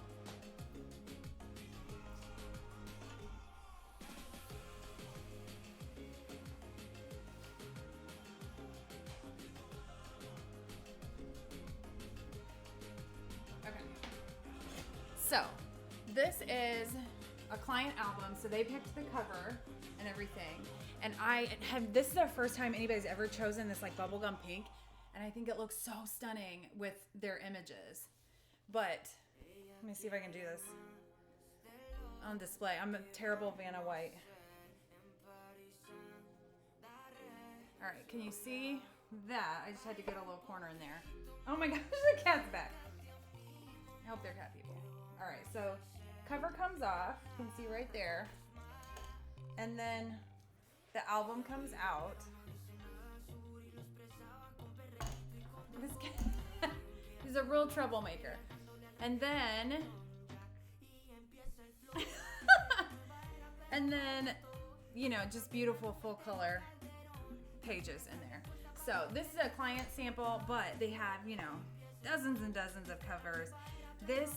B: So, this is a client album. So they picked the cover and everything. And this is the first time anybody's ever chosen this like bubblegum pink. And I think it looks so stunning with their images. But, let me see if I can do this on display. I'm a terrible Vanna White. All right, can you see that? I just had to get a little corner in there. Oh my gosh, the cat's back. I hope they're cat people. All right, so cover comes off. You can see right there. And then the album comes out. This cat is a real troublemaker. And then, you know, just beautiful full color pages in there. So this is a client sample, but they have, you know, dozens and dozens of covers. This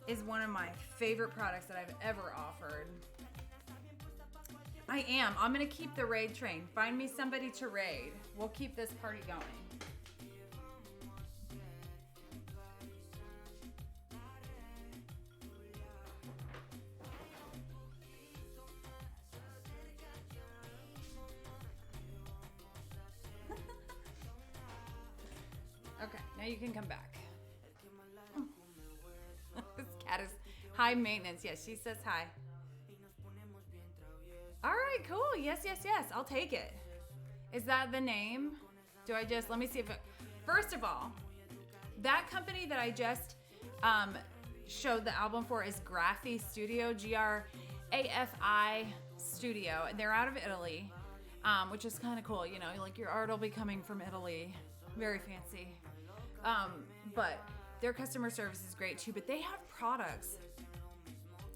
B: is one of my favorite products that I've ever offered. I'm gonna keep the raid train. Find me somebody to raid. We'll keep this party going. Okay, now you can come back. This cat is high maintenance. Yes, she says hi. All right, cool. Yes. I'll take it. Is that the name? Let me see if first of all, that company that I just showed the album for is Graphy Studio, Grafi Studio. And they're out of Italy, which is kind of cool. You know, like your art will be coming from Italy. Very fancy. But their customer service is great too, but they have products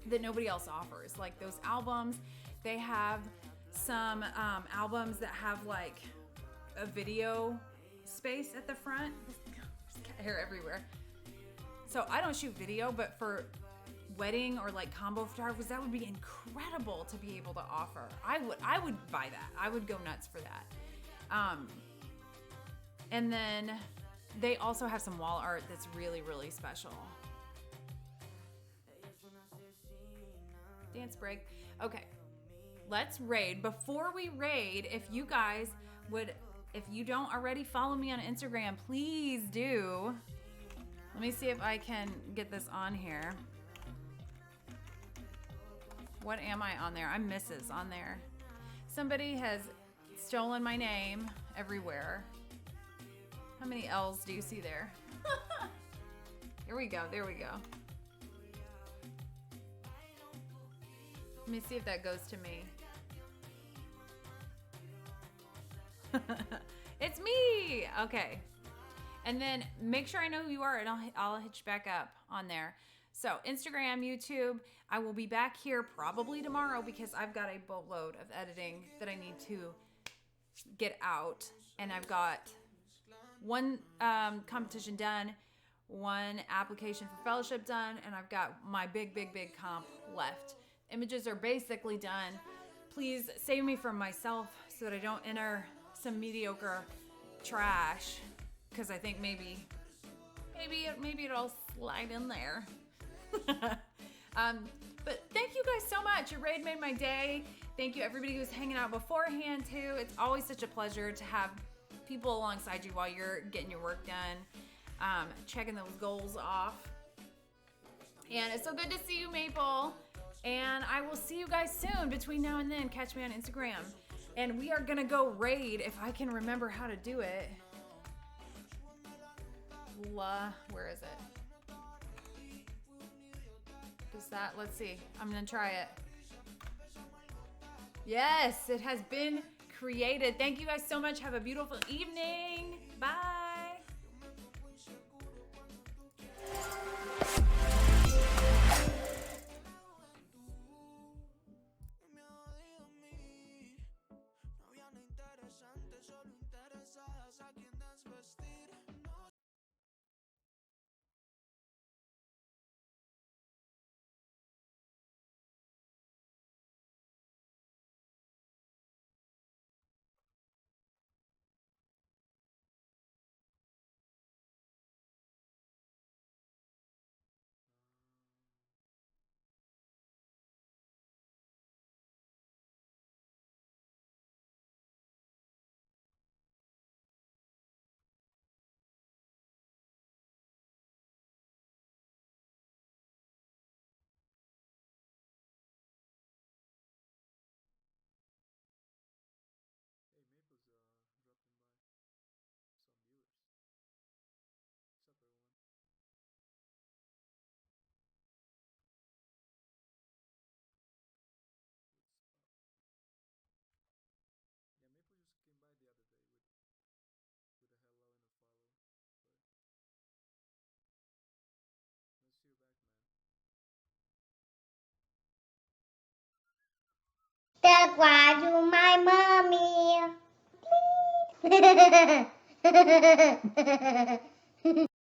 B: that nobody else offers. Like those albums, they have some albums that have like a video space at the front. There's cat hair everywhere. So I don't shoot video, but for wedding or like combo photographers, that would be incredible to be able to offer. I would buy that. I would go nuts for that. And then they also have some wall art that's really, really special. Dance break. Okay, let's raid. Before we raid, if you don't already follow me on Instagram, please do. Let me see if I can get this on here. What am I on there? I'm Mrs. on there. Somebody has stolen my name everywhere. How many L's do you see there? Here we go. There we go. Let me see if that goes to me. It's me. Okay. And then make sure I know who you are, and I'll hit you back up on there. So Instagram, YouTube. I will be back here probably tomorrow because I've got a boatload of editing that I need to get out, and I've got one competition done, one application for fellowship done, and I've got my big comp left. Images are basically done. Please save me from myself so that I don't enter some mediocre trash, because I think maybe it'll slide in there. But thank you guys so much. Your raid made my day. Thank you everybody who's hanging out beforehand too. It's always such a pleasure to have people alongside you while you're getting your work done, checking those goals off. And it's so good to see you, Maple. And I will see you guys soon. Between now and then, catch me on Instagram. And we are gonna go raid if I can remember how to do it. Where is it? Does that, let's see. I'm gonna try it. Yes, it has been created. Thank you guys so much. Have a beautiful evening. Bye.
C: That's why you my mommy. Please.